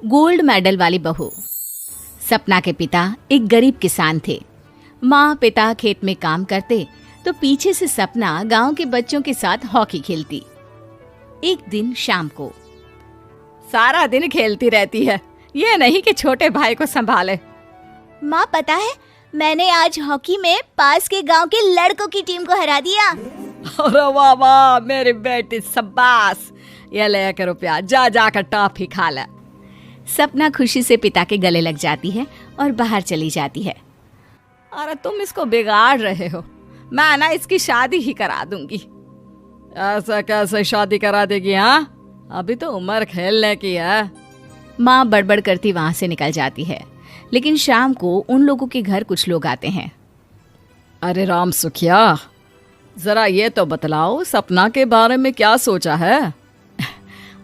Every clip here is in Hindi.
गोल्ड मेडल वाली बहू। सपना के पिता एक गरीब किसान थे। माँ पिता खेत में काम करते तो पीछे से सपना गांव के बच्चों के साथ हॉकी खेलती। एक दिन शाम को, सारा दिन खेलती रहती है, ये नहीं कि छोटे भाई को संभाले। माँ पता है, मैंने आज हॉकी में पास के गांव के लड़कों की टीम को हरा दिया। अरे वाह वाह मेरी बेटी, शाबाश। ये लेकर रुपया, जा जाकर टॉफी खा ले। सपना खुशी से पिता के गले लग जाती है और बाहर चली जाती है। अरे तुम इसको बिगाड़ रहे हो, मैं ना इसकी शादी ही करा दूंगी। ऐसा कैसे शादी करा देगी? हाँ, अभी तो उम्र खेलने की है। माँ बड़बड़ करती वहां से निकल जाती है। लेकिन शाम को उन लोगों के घर कुछ लोग आते हैं। अरे राम सुखिया, जरा ये तो बतलाओ, सपना के बारे में क्या सोचा है?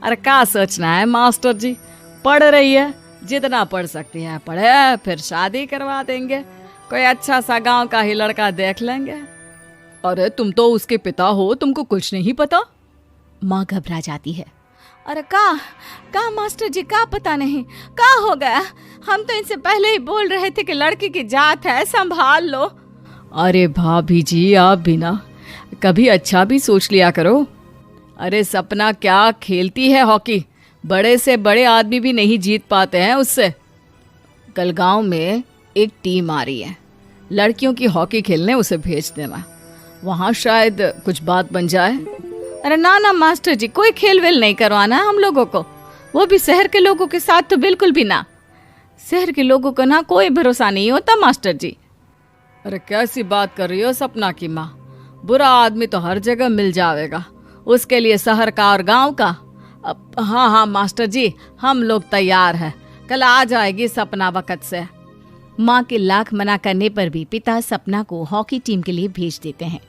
अरे क्या सोचना है मास्टर जी, पढ़ रही है, जितना पढ़ सकती है पढ़े, फिर शादी करवा देंगे, कोई अच्छा सा गांव का ही लड़का देख लेंगे। अरे तुम तो उसके पिता हो, तुमको कुछ नहीं पता? माँ घबरा जाती है। अरे का मास्टर जी, का पता नहीं, का हो गया? हम तो इनसे पहले ही बोल रहे थे कि लड़की की जात है, संभाल लो। अरे भाभी जी, आप भी ना कभी अच्छा भी सोच लिया करो। अरे सपना क्या खेलती है हॉकी, बड़े से बड़े आदमी भी नहीं जीत पाते हैं उससे। कल गांव में एक टीम आ रही है, लड़कियों की हॉकी खेलने उसे भेज देना, वहां शायद कुछ बात बन जाए। अरे ना मास्टर जी, कोई खेल वेल नहीं करवाना है हम लोगों को, वो भी शहर के लोगों के साथ तो बिल्कुल भी ना। शहर के लोगों को ना कोई भरोसा नहीं होता मास्टर जी। अरे कैसी बात कर रही हो सपना की माँ, बुरा आदमी तो हर जगह मिल जाएगा, उसके लिए शहर का और गांव का। हाँ मास्टर जी, हम लोग तैयार हैं, कल आ जाएगी सपना वक्त से। माँ के लाख मना करने पर भी पिता सपना को हॉकी टीम के लिए भेज देते हैं।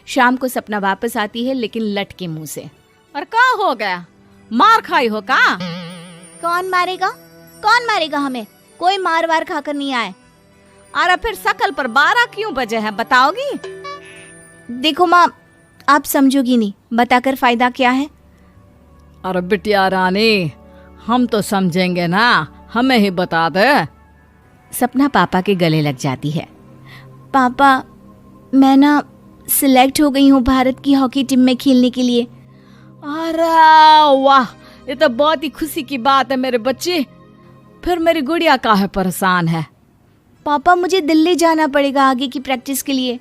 शाम को सपना वापस आती है, लेकिन लट के मुंह से। और क्या हो गया, मार खाई हो का? कौन मारेगा हमें? कोई मार वार खाकर नहीं आए। अरे फिर शकल पर 12 क्यों बजे हैं, बताओगी? देखो माँ, आप समझोगी नहीं, बताकर फायदा क्या है? अरे बिटिया रानी, हम तो समझेंगे ना, हमें ही बता दे। सपना पापा के गले लग जाती है। पापा, मैं ना सिलेक्ट हो गई हूँ भारत की हॉकी टीम में खेलने के लिए। अरे वाह, ये तो बहुत ही खुशी की बात है मेरे बच्चे। फिर मेरी गुड़िया काहे परेशान है? पापा, मुझे दिल्ली जाना पड़ेगा आगे की प्रैक्टिस के लिए।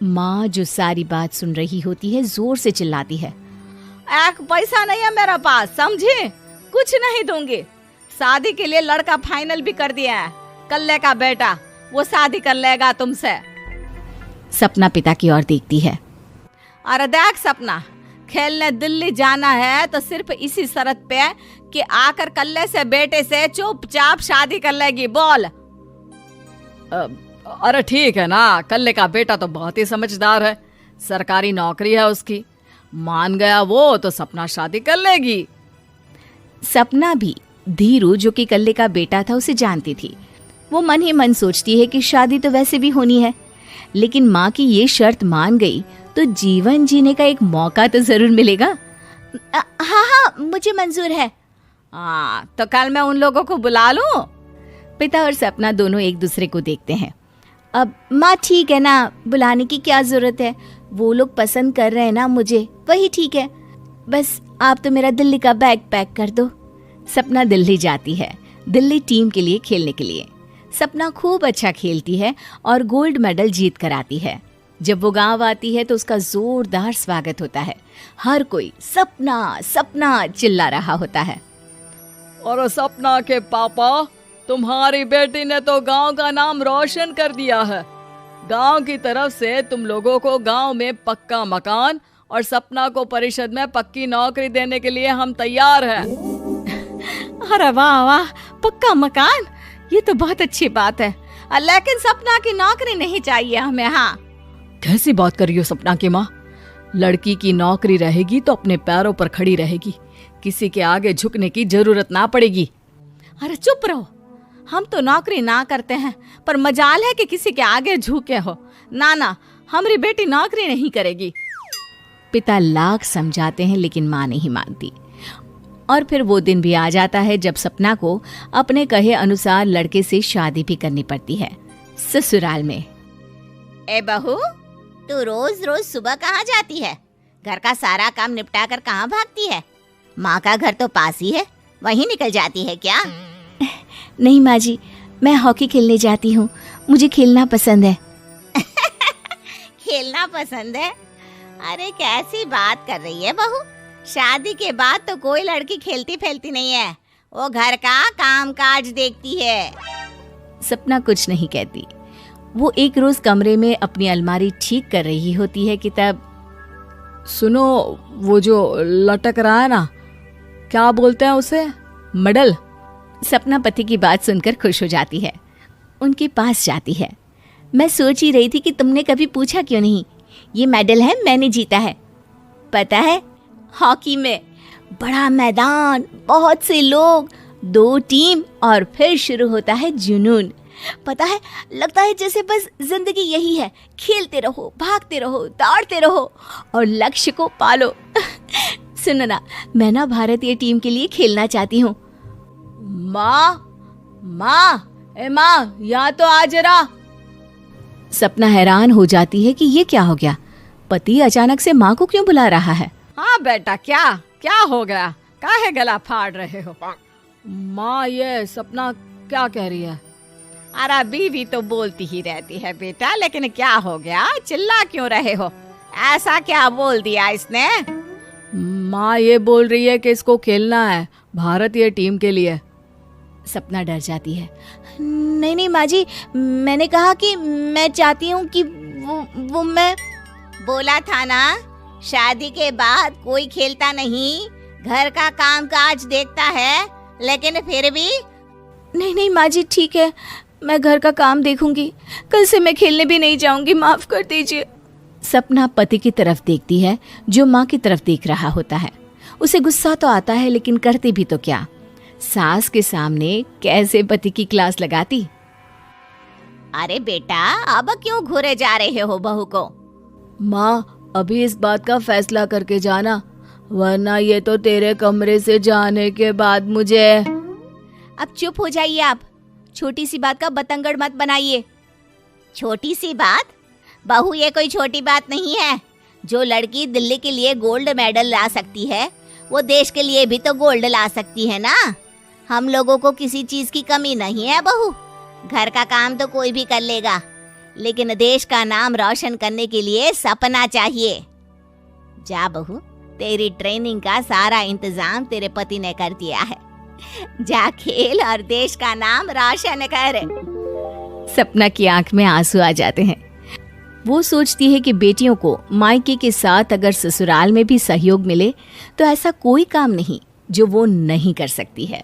माँ जो सारी बात सुन रही होती है, जोर से चिल्लाती है। एक पैसा नहीं है मेरा पास, समझी? कुछ नहीं दूंगी। शादी के लिए लड़का फाइनल भी कर दिया है, कल्ले का बेटा, वो शादी कर लेगा तुमसे। सपना पिता की ओर देखती है। अरे देख सपना, खेलने दिल्ली जाना है तो सिर्फ इसी शर्त पे कि आकर कल्ले से बेटे से चुपचाप शादी कर लेगी, बोल। अरे ठीक है ना, कल्ले का बेटा तो बहुत ही समझदार है, सरकारी नौकरी है उसकी, मान गया वो तो सपना शादी कर लेगी। सपना भी धीरू, जो कि कल्ले का बेटा था, उसे जानती थी। वो मन ही मन सोचती है कि शादी तो वैसे भी होनी है, लेकिन माँ की ये शर्त मान गई तो जीवन जीने का एक मौका तो जरूर मिलेगा। हाँ, मुझे मंजूर है। हाँ, तो कल मैं उन लोगों को बुला लूं? पिता और सपना दोनों एक दूसरे को देखते हैं। अब माँ ठीक है ना, बुलाने की क्या जरूरत है, वो लोग पसंद कर रहे हैं ना मुझे, वही ठीक है। बस आप तो मेरा दिल्ली का बैग पैक कर दो। सपना दिल्ली जाती है, दिल्ली टीम के लिए खेलने के लिए। सपना खूब अच्छा खेलती है और गोल्ड मेडल जीत कर आती है। जब वो गांव आती है तो उसका जोरदार स्वागत होता है। हर कोई सपना सपना चिल्ला रहा होता है। और सपना के पापा, तुम्हारी बेटी ने तो गांव का नाम रोशन कर दिया है। गांव की तरफ से तुम लोगों को गांव में पक्का मकान और सपना को परिषद में पक्की नौकरी देने के लिए हम तैयार हैं। अरे वाह वाह, पक्का मकान, ये तो बहुत अच्छी बात है, लेकिन सपना की नौकरी नहीं चाहिए हमें। हाँ, कैसी बात कर रही हो सपना की माँ? लड़की की नौकरी रहेगी तो अपने पैरों पर खड़ी रहेगी, किसी के आगे झुकने की जरूरत ना पड़ेगी। अरे चुप रहो, हम तो नौकरी ना करते हैं, पर मजाल है कि किसी के आगे झुके हो। ना, हमारी बेटी नौकरी नहीं करेगी। पिता लाख समझाते हैं, लेकिन माँ नहीं मानती। और फिर वो दिन भी आ जाता है जब सपना को अपने कहे अनुसार लड़के से शादी भी करनी पड़ती है। ससुराल में। ए बहू, तू रोज रोज सुबह कहाँ जाती है? घर का सारा काम निपटा कर कहाँ भागती है? माँ का घर तो पास ही है, वहीं निकल जाती है क्या? नहीं माँ जी, मैं हॉकी खेलने जाती हूँ, मुझे खेलना पसंद है। खेलना पसंद है? अरे कैसी बात कर रही है बहू, शादी के बाद तो कोई लड़की खेलती फैलती नहीं है, वो घर का काम काज देखती है। सपना कुछ नहीं कहती। वो एक रोज कमरे में अपनी अलमारी ठीक कर रही होती है कि तब सुनो, वो जो लटक रहा है ना, क्या बोलते हैं उसे? मेडल। सपना पति की बात सुनकर खुश हो जाती है, उनके पास जाती है। मैं सोच ही रही थी कि तुमने कभी पूछा क्यों नहीं। ये मेडल है, मैंने जीता है, पता है, हॉकी में। बड़ा मैदान, बहुत से लोग, 2 टीम और फिर शुरू होता है जुनून। पता है, लगता है जैसे बस जिंदगी यही है, खेलते रहो, भागते रहो, दौड़ते रहो और लक्ष्य को पालो। सुनो ना, मैं ना भारतीय टीम के लिए खेलना चाहती हूँ। माँ, यहाँ तो आ जरा। सपना हैरान हो जाती है कि ये क्या हो गया, पति अचानक से माँ को क्यों बुला रहा है। हाँ बेटा, क्या हो गया? काहे गला फाड़ रहे हो? माँ, ये सपना क्या कह रही है? अरे बीवी तो बोलती ही रहती है बेटा, लेकिन क्या हो गया, चिल्ला क्यों रहे हो? ऐसा क्या बोल दिया इसने? माँ ये बोल रही है कि इसको खेलना है भारतीय टीम के लिए। सपना डर जाती है। नहीं माँ जी, मैंने कहा कि मैं चाहती हूँ कि वो मैं बोला था ना, शादी के बाद कोई खेलता नहीं, घर का काम काज देखता है, लेकिन फिर भी। नहीं माँ जी, ठीक है, मैं घर का काम देखूंगी, कल से मैं खेलने भी नहीं जाऊंगी, माफ कर दीजिए। सपना पति की तरफ देखती है जो माँ की तरफ देख रहा होता है। उसे गुस्सा तो आता है, लेकिन करती भी तो क्या, सास के सामने कैसे पति की क्लास लगाती। अरे बेटा, अब क्यों घूरे जा रहे हो बहू को? माँ, अभी इस बात का फैसला करके जाना, वरना ये तो तेरे कमरे से जाने के बाद मुझे। अब चुप हो जाइए आप, छोटी सी बात का बतंगड़ मत बनाइए। छोटी सी बात? बहू, ये कोई छोटी बात नहीं है। जो लड़की दिल्ली के लिए गोल्ड मेडल ला सकती है, वो देश के लिए भी तो गोल्ड ला सकती है ना। हम लोगों को किसी चीज की कमी नहीं है बहू, घर का काम तो कोई भी कर लेगा, लेकिन देश का नाम रोशन करने के लिए सपना चाहिए। जा बहू, तेरी ट्रेनिंग का सारा इंतजाम तेरे पति ने कर दिया है, जा खेल और देश का नाम रोशन कर। सपना की आंख में आंसू आ जाते हैं। वो सोचती है कि बेटियों को मायके के साथ अगर ससुराल में भी सहयोग मिले तो ऐसा कोई काम नहीं जो वो नहीं कर सकती है।